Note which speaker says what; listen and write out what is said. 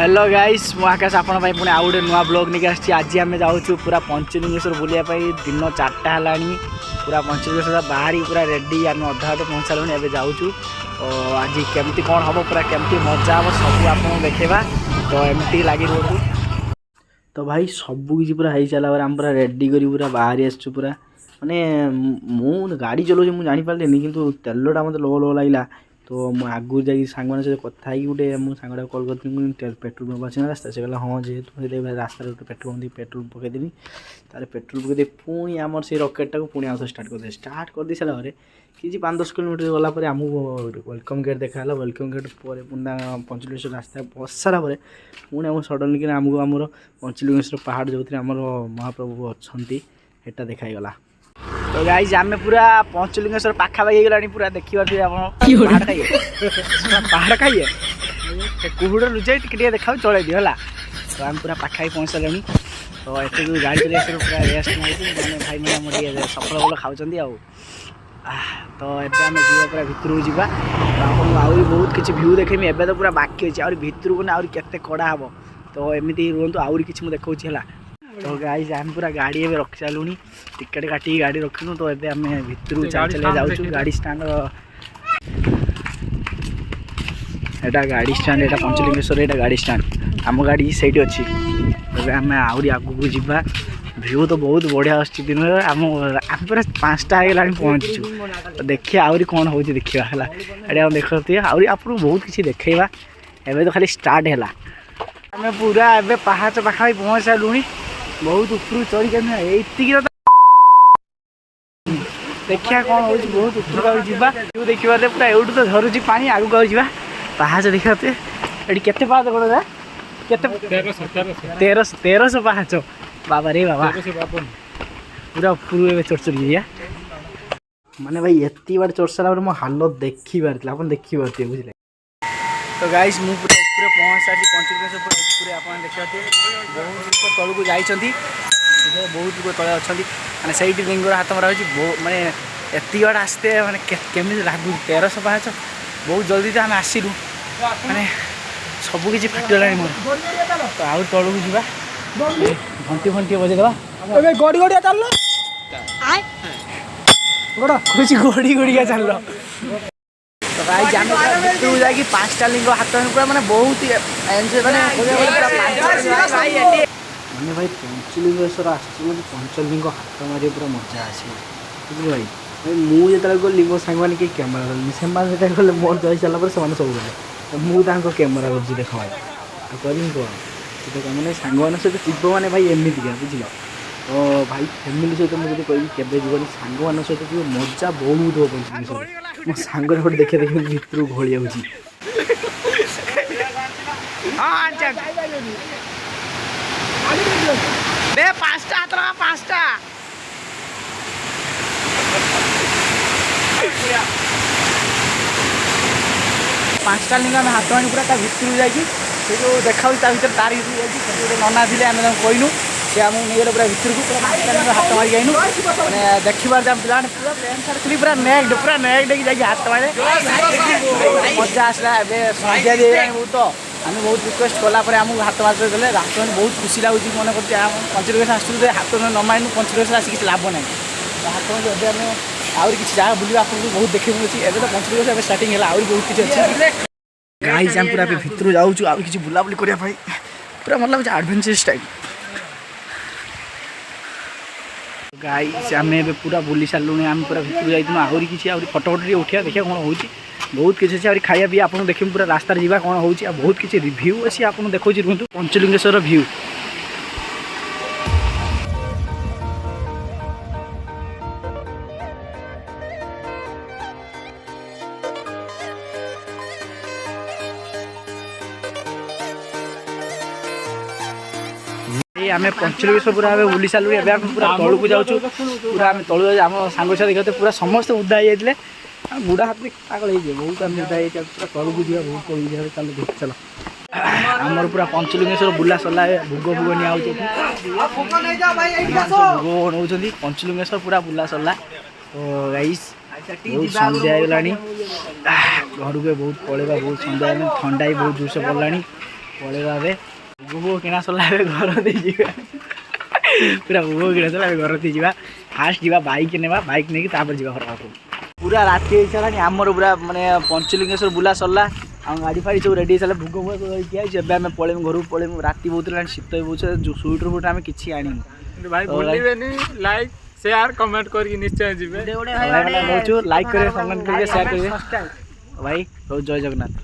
Speaker 1: Hello guys मु आकाश आपण पुणी आउ गोटे नुआ ब्लॉग नहीं आसी। आज आम जाऊँ पूरा पंचलिंगेश्वर बुलायाई दिन 4टा है पूरा पंचलिंगेश्वर बाहरी पूरा रेडी आम अधा अधे पहुँच सारे एवं जाऊँ। आज केमती कौन हम पूरा केमती मजा हम सब आप देखा तो एमती लगी रोड तो भाई सब किसी पूरा हो सारा आम पूरा रेडी कर पूरा बाहरी आसचु पूरा माने मु गाड़ी चलाऊँ मुझे जापारे कि तेलटा मत लो लो लगे तो मुझे आगू जा सांग सहित कथा गोटे मुझे सांगटा कल कर पेट्रोल पंप अच्छे रास्ता से कहला हाँ जेहतु रास्ता पेट्रोल पेट्रोल पकईदेवी तार पेट्रोल पकईदे पुणी आम से रकेटा को पुणी आउ स्टार्ट कर सारापर कि 5-10 किलोमीटर गलापर आमको वेलकम गेट देखा वेलकम गेट पर पुणी पंचलिंगेश्वर रास्ता बस सारापर पुणी आम सडनली कि आमको आमर पंचलिंगेश्वर पहाड़ जो आमर महाप्रभु अच्छा देखाईगला। तो गाइस आम पूरा पंचलिंगेश्वर पाखापाखि गला पूरा देखी पारे पहाड़ खाइए पहाड़ खाइए कुहुड़ लुचे टे देखा चल दियो है तो आम पूरा पाखापाखि पहुँच सारे तो एत जो गाड़ी चल पूरा रेस्ट मारे भाई मैंने सफल बल खाऊँ तो एबे आम जी पूरा भितर जावा तो आपको बहुत किसी भ्यू देखेमी एबे तो पूरा बाकी अच्छे आउरी भितर को आउरी केते कड़ा हम तो एमती रुहतु आउरी किसी मुझे देखा है। तो गाइस आम पूरा गाड़ी एवं रखी सारूँ टिकेट काटिक गाड़ी रखिनु तो एबे आम भितर चल चल जाऊँ गाड़ी स्टाण्ड एटा गाड़ी स्टाण्ड एटा पंचलिंगेश्वर एटा गाड़ी स्टाण्ड आम गाड़ी से अच्छी एबे आम आहरी आगू जा भ्यू तो बहुत बढ़िया आसती दिन आम पूरा 5टा है पहुँचु तो देखिए आहरी कौन हो देखा है देखते आहरी आपको बहुत किसी देखा एवं तो खाली स्टार्ट है आम पूरा एवं पहाड़ पाखापाखि पहुँच सारूँ बहुत ऊपर चढ़ी ये देखिए कौन हो बहुत ऊपर जावा देखिए पूरा एवं तो झरुची पानी आगू आगे जा पहाड़ देखते ये केते पाहाच कौन के 1300 पाहाच बाबा रे बाबा पूरा ऊपर चढ़ चढ़ गया माने भाई एति बार चढ़ सारा मो हालत देखी पारे आप देखी पारे बुझे। तो गाइस मु पूरा ऊपर पहुँच सारी पंचलिंगेश्वर पूरा ऊपर आप देखते बहुत लोग तलू जाइंट बहुत लोग तले अच्छा मैंने से लिंगर हाथ मरा माने एति बार आसते मैंने केमी लगू 1300 पाहाच बहुत जल्दी तो आम आसलु माने सबकि फाटीगला मोर तो आउ तलू जा घंटी फंटी बजेदेवा गड़ी गड़िया चल गड़ी गड़िया चल तो भाई भितर जाकि 5टा लिंग हाथ पूरा मैंने बहुत एंजय मैंने भाई पंचलिंगेश्वर आसो पंचलिंग हाथ मारे पूरा मजा आस बुझे भाई भाई मुझे गली मो सांग मैंने कहीं कैमेरा से गले मोर जा सारापर से सब गले मुझे कैमेरा कर देख भाई करी कौन तो मैंने सांग सहित जीव मैंने भाई एमती क्या बुझल तो भाई फैमिली सहित मुझे कही केवे जीवन सांग सहित जो मजा बहुत हो पंचलिंगेश्वर मो सांग गोटे देखे देखे भितर घोली जाऊँगी बे 5टा हाथ 5टा 5टा लिंग आम हाथ मानी पूरा भितर जाकि जो देखा भर तार भर नना थे आम कहनु सी आमको नहीं गले पूरा भितर को पूरा 5टा लिंग हाथ मारिक आईनु मैंने देखिबार पिला पूरा पैंट सार्ट खुली पूरा नेक्ड जा हाथ मारे मजा आसला सन्ध्या दी बहुत आम बहुत रिक्वेस्ट कलापर आमको हाथ मार गले हाथ मैंने बहुत खुशी लगुच मन कर पंचलिंगेश्वर आसू हाथ न मारिनु पंचलिंगेश्वर आसिक किसी लाभ ना तो हाथ मारे जब आम आउरी किसी जगह बुल आपको बहुत देखने मिलूँ एवं तो पंचलिंगेश्वर स्टार्टिंग है आउरी बहुत किसी अच्छे गाइस आम पूरा भितर जाऊँ आउ किसी बुलाबुली करने पूरा मतलब लगे एडवेंचरस टाइप गाइस आम पूरा बुली सारूँ आम पूरा भितर जाइए आहरी किसी आहरी फटो फटो उठा देखिए कौन हो बहुत किसी अच्छे आहरी खाया भी आपको देखिए पूरा रास्तार जावा कौन हो बहुत किसी रिव्यू अच्छी आपको देखो रुहतु पंचलिंगेश्वर भ्यू आम पंचलिंगेश्वर पूरा बुली सारू एवं पूरा तलू को जाऊँ पूरा आम तलू आम सांग साथी देखते पूरा समस्त उदा हो जाते बुढ़ा हाथ में पागल हो बहुत आम उदा पूरा तलू को जा बहुत तलू जा चलो देख चलो आमर पूरा पंचलिंगेश्वर बुला सरला भोग भोग नि भोग नौ पंचलिंगेश्वर पूरा बुला सरला तो गाइस बहुत सन्ध्या होगा घर को बहुत पलैबा बहुत सन्ध्या ठंडा भी बहुत जोर से पड़ा ପଳେଇବା ଏବେ ଭୋଗ କିଣା ସରିଲା ଏବେ ଘର ଦେଇଯିବା ପୁରା ଭୋଗ କିଣା ସରିଲା ଏବେ ଘର ଦେଇଯିବା ଫାଷ୍ଟ ଯିବା ବାଇକ୍ ନେବା ବାଇକ୍ ନେଇକି ତାପରେ ଯିବା ଘର ପାଖକୁ ପୁରା ରାତି ହେଇସାରିଲାଣି ଆମର ପୁରା ମାନେ ପଞ୍ଚଲିଙ୍ଗେଶ୍ୱର ବୁଲା ସରିଲା ଆଉ ଗାଡ଼ି ଫାଡ଼ି ସବୁ ରେଡ଼ି ହେଇସାରିଲା ଭୋଗ ଭୋଗ ଧରିକି ଆଇଛୁ ଏବେ ଆମେ ପଳେଇବୁ ଘରକୁ ପଳେଇବୁ ରାତି ବହୁତ ହେଲାଣି ଶୀତ ବି ବହୁତ ସୁଇଟର ଫୁଟ ଆମେ କିଛି ଆଣିବୁ
Speaker 2: ଭାଇ ଭୁଲିବେନି ଲାଇକ୍ ସେୟାର କମେଣ୍ଟ କରିକି ନିଶ୍ଚୟ ଯିବେ
Speaker 1: ଲାଇକ୍ କରିବେ କମେଣ୍ଟ କରିବେ ସେୟାର କରିବେ ଭାଇ ବହୁତ ଜୟ ଜଗନ୍ନାଥ।